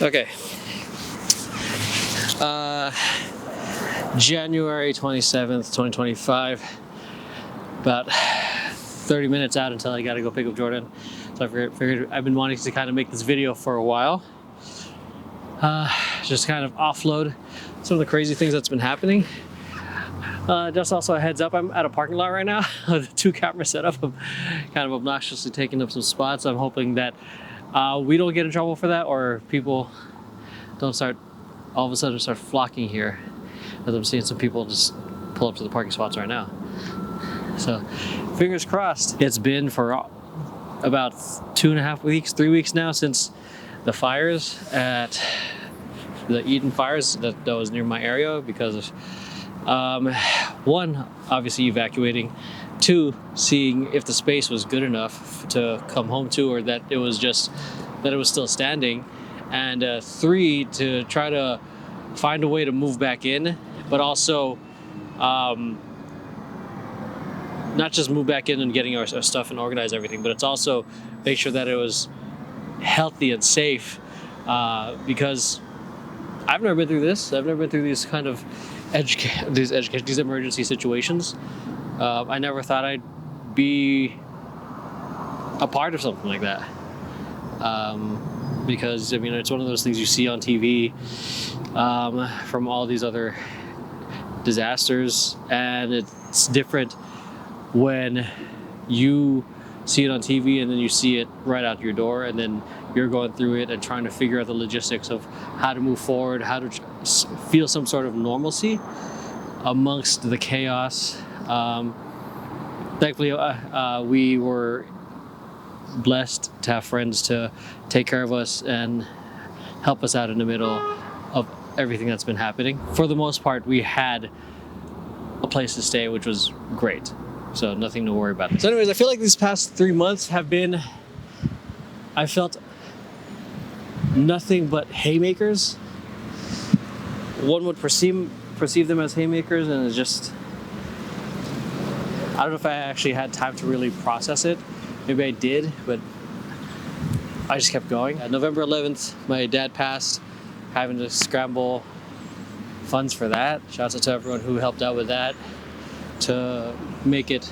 Okay. January 27th, 2025. About 30 minutes out until I gotta go pick up Jordan. So I figured I've been wanting to kind of make this video for a while. Just kind of offload some of the crazy things that's been happening. Just also a heads up, I'm at a parking lot right now with a 2-camera setup. I'm kind of obnoxiously taking up some spots. I'm hoping that we don't get in trouble for that, or people don't start all of a sudden start flocking here, as I'm seeing some people just pull up to the parking spots right now. So fingers crossed. It's been for about 2.5 weeks, 3 weeks now since the fires at the Eaton fires that was near my area, because of one, obviously evacuating, 2, seeing if the space was good enough to come home to, or that it was still standing, and 3, to try to find a way to move back in, but also not just move back in and getting our stuff and organize everything, but it's also make sure that it was healthy and safe, because I've never been through this. I've never been through these kind of these emergency situations. I never thought I'd be a part of something like that, because I mean, it's one of those things you see on TV from all these other disasters, and it's different when you see it on TV and then you see it right out your door, and then you're going through it and trying to figure out the logistics of how to move forward, how to feel some sort of normalcy amongst the chaos. Thankfully, we were blessed to have friends to take care of us and help us out in the middle of everything that's been happening. For the most part, we had a place to stay, which was great. So nothing to worry about. So anyways, I feel like these past 3 months have been, I felt nothing but haymakers. One would perceive them as haymakers, and it's just, I don't know if I actually had time to really process it. Maybe I did, but I just kept going. November 11th, my dad passed, having to scramble funds for that. Shouts out to everyone who helped out with that, to make it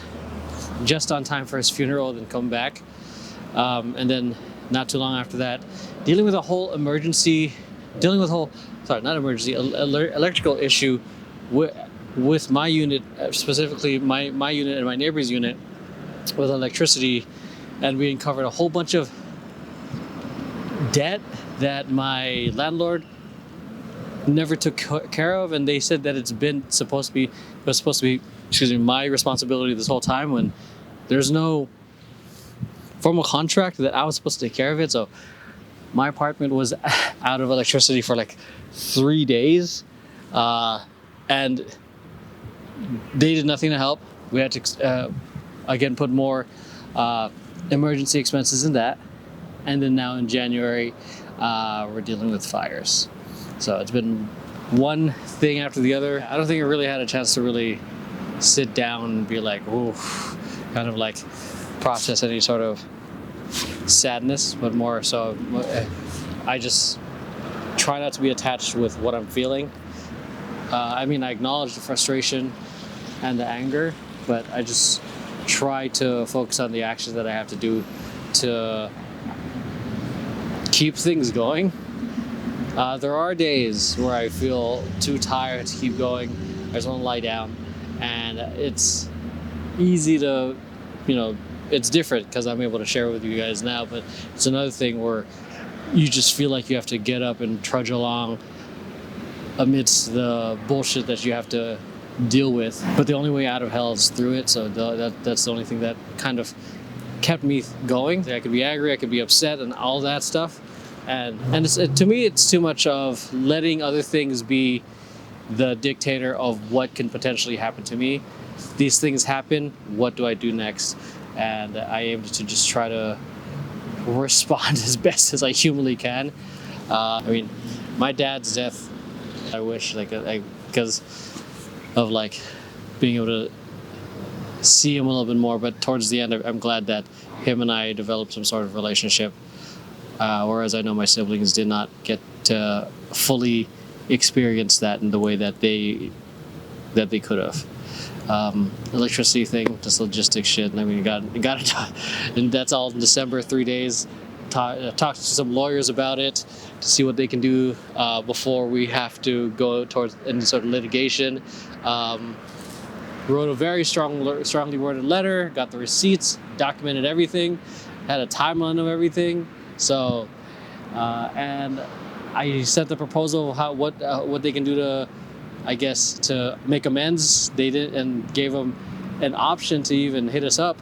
just on time for his funeral, then come back. And then not too long after that, dealing with electrical issue with my unit, specifically my unit and my neighbor's unit, with electricity, and we uncovered a whole bunch of debt that my landlord never took care of, and they said that it was supposed to be my responsibility this whole time, when there's no formal contract that I was supposed to take care of it. So my apartment was out of electricity for like 3 days, and they did nothing to help. We had to again put more emergency expenses in that, and then now in January we're dealing with fires. So it's been one thing after the other. I don't think I really had a chance to really sit down and be like, ooh, kind of like process any sort of sadness, but more so I just try not to be attached with what I'm feeling. I mean, I acknowledge the frustration and the anger, but I just try to focus on the actions that I have to do to keep things going. There are days where I feel too tired to keep going. I just want to lie down, and it's easy to, it's different because I'm able to share with you guys now, but it's another thing where you just feel like you have to get up and trudge along amidst the bullshit that you have to deal with. But the only way out of hell is through it, so that's the only thing that kind of kept me going. I could be angry, I could be upset, and all that stuff. And to me, it's too much of letting other things be the dictator of what can potentially happen to me. These things happen, what do I do next? And I aim to just try to respond as best as I humanly can. I mean, my dad's death, I wish, because of being able to see him a little bit more, but towards the end, I'm glad that him and I developed some sort of relationship. Whereas I know my siblings did not get to fully experience that in the way that they could have. Electricity thing, just logistics shit. I mean, you got it, and that's all in December. 3 days. Talked to some lawyers about it to see what they can do before we have to go towards any sort of litigation. Wrote a very strongly worded letter. Got the receipts, documented everything, had a timeline of everything. So, and I sent the proposal of what they can do to, I guess, to make amends. They did, and gave them an option to even hit us up.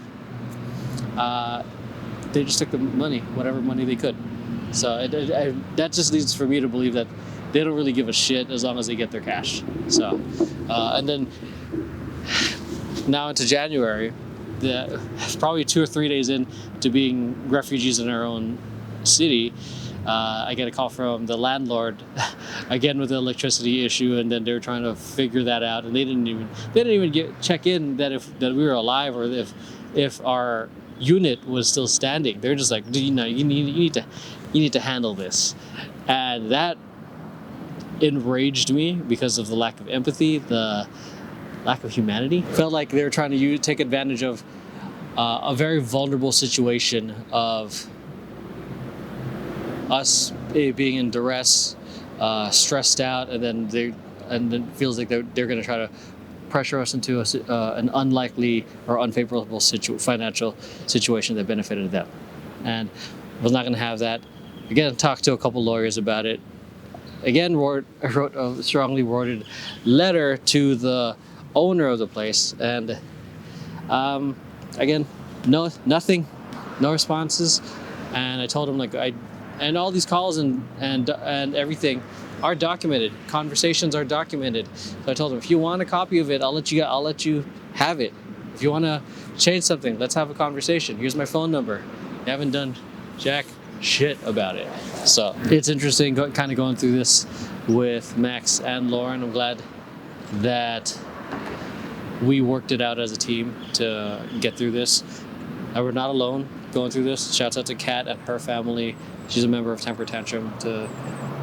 They just took the money, whatever money they could. So that just leads for me to believe that they don't really give a shit as long as they get their cash. So, and then now into January, probably 2 or 3 days into being refugees in our own city, I get a call from the landlord again with the electricity issue, and then they were trying to figure that out, and they didn't even check in that we were alive or if our unit was still standing. They're just like, you need to handle this, and that enraged me because of the lack of empathy, the lack of humanity. Felt like they were trying to take advantage of a very vulnerable situation of us being in duress, stressed out, and then feels like they're going to try to pressure us into an unlikely or unfavorable financial situation that benefited them. And I was not going to have that. Again, talked to a couple lawyers about it. Again, I wrote a strongly worded letter to the owner of the place, and again, nothing, no responses. And I told him, and all these calls and everything are documented. Conversations are documented. So I told him, if you want a copy of it, I'll let you have it. If you want to change something, let's have a conversation. Here's my phone number. You haven't done jack shit about it. So it's interesting kind of going through this with Max and Lauren. I'm glad that we worked it out as a team to get through this. And we're not alone going through this. Shouts out to Kat and her family. She's a member of Temper Tantrum to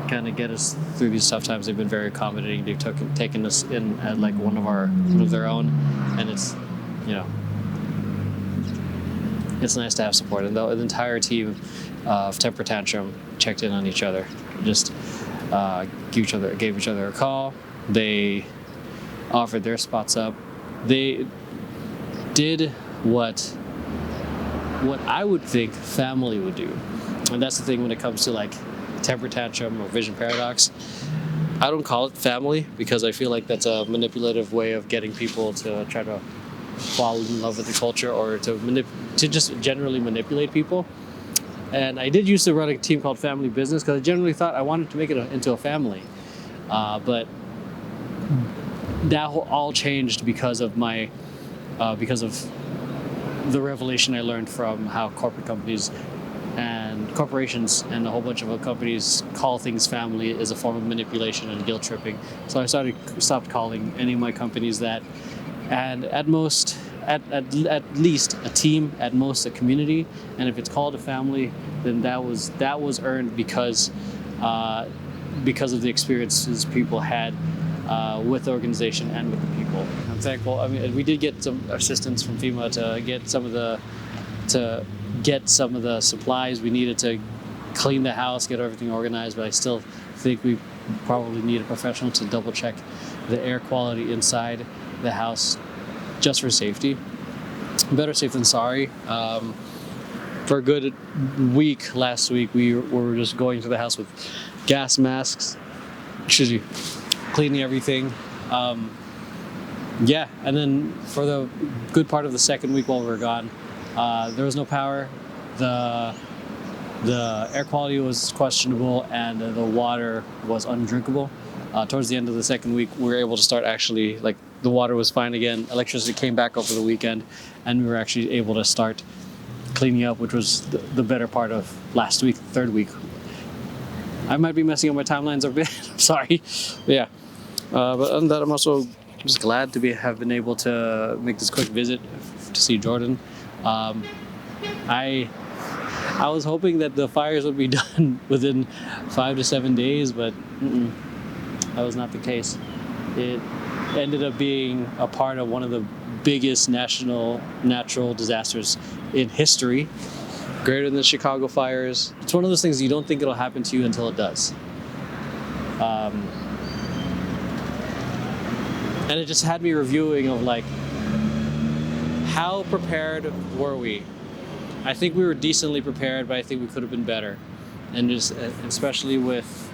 kind of get us through these tough times. They've been very accommodating. They've taken us in at like one of their own, and it's, it's nice to have support. And the entire team of Temper Tantrum checked in on each other. Just gave each other a call. They offered their spots up. They did what I would think family would do. And that's the thing when it comes to like Temper Tantrum or Vision Paradox. I don't call it family because I feel like that's a manipulative way of getting people to try to fall in love with the culture or to just generally manipulate people. And I did used to run a team called Family Business because I generally thought I wanted to make it into a family. But that all changed because of the revelation I learned from how corporations and a whole bunch of companies call things family as a form of manipulation and guilt tripping. So I stopped calling any of my companies that, and at most, at least a team, at most a community. And if it's called a family, then that was earned because of the experiences people had with the organization and with the people. I'm thankful. I mean, we did get some assistance from FEMA to get some of the supplies we needed to clean the house, get everything organized, but I still think we probably need a professional to double check the air quality inside the house just for safety. Better safe than sorry. For a good week last week, we were just going to the house with gas masks, cleaning everything. And then for the good part of the second week while we were gone, there was no power. The air quality was questionable, and the water was undrinkable. Towards the end of the second week, we were able to start actually, the water was fine again. Electricity came back over the weekend, and we were actually able to start cleaning up, which was the better part of last week, third week. I might be messing up my timelines a bit. I'm sorry. But yeah. But other than that, I'm also just glad to have been able to make this quick visit to see Jordan. I I was hoping that the fires would be done within 5 to 7 days, but that was not the case. It ended up being a part of one of the biggest national natural disasters in history, greater than the Chicago fires. It's one of those things you don't think it'll happen to you until it does. And it just had me reviewing of like, how prepared were we? I think we were decently prepared, but I think we could have been better. And just especially with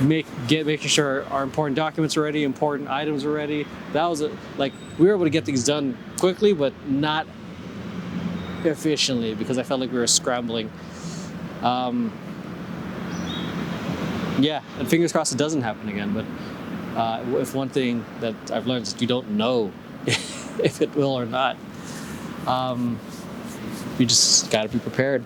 making sure our important documents are ready, important items are ready. That was like, we were able to get things done quickly, but not efficiently, because I felt like we were scrambling. Yeah, and fingers crossed it doesn't happen again. But if one thing that I've learned is you don't know if it will or not. You just got to be prepared,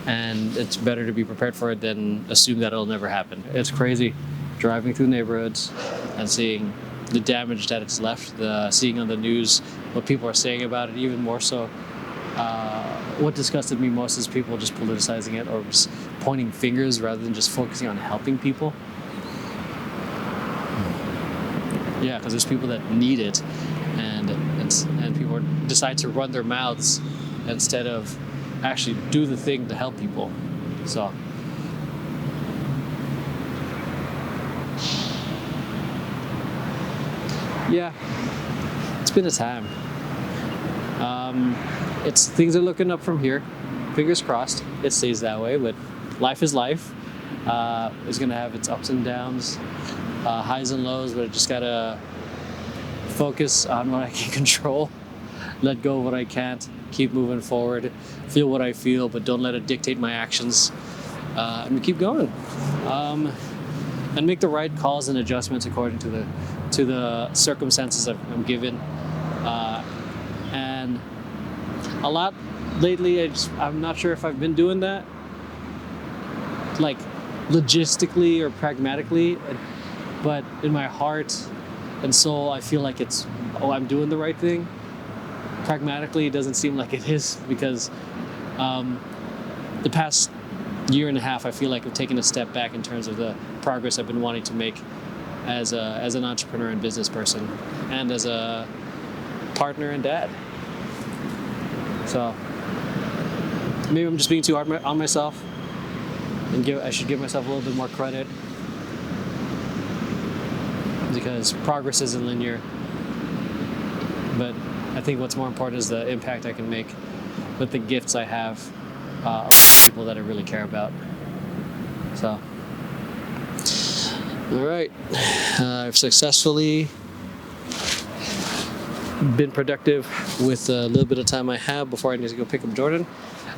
and it's better to be prepared for it than assume that it'll never happen. It's crazy driving through neighborhoods and seeing the damage that it's left, seeing on the news what people are saying about it, even more so. What disgusted me most is people just politicizing it or just pointing fingers rather than just focusing on helping people. Yeah, because there's people that need it, and people decide to run their mouths instead of actually do the thing to help people. So yeah, it's been a time. It's things are looking up from here. Fingers crossed it stays that way, but life is life. It's gonna have its ups and downs, highs and lows, but I just gotta focus on what I can control, let go of what I can't, keep moving forward, feel what I feel, but don't let it dictate my actions, and keep going, and make the right calls and adjustments according to the circumstances I'm given. And a lot lately, I'm not sure if I've been doing that, like logistically or pragmatically, but in my heart and soul, I feel like I'm doing the right thing. Pragmatically, it doesn't seem like it is, because the past year and a half, I feel like I've taken a step back in terms of the progress I've been wanting to make as an entrepreneur and business person, and as a partner and dad. So maybe I'm just being too hard on myself, and I should give myself a little bit more credit, because progress isn't linear. But I think what's more important is the impact I can make with the gifts I have, people that I really care about. So, all right, I've successfully been productive with a little bit of time I have before I need to go pick up Jordan.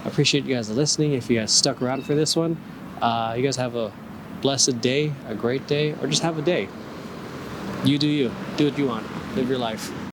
I appreciate you guys listening. If you guys stuck around for this one, you guys have a blessed day, a great day, or just have a day. You do you. Do what you want. Live your life.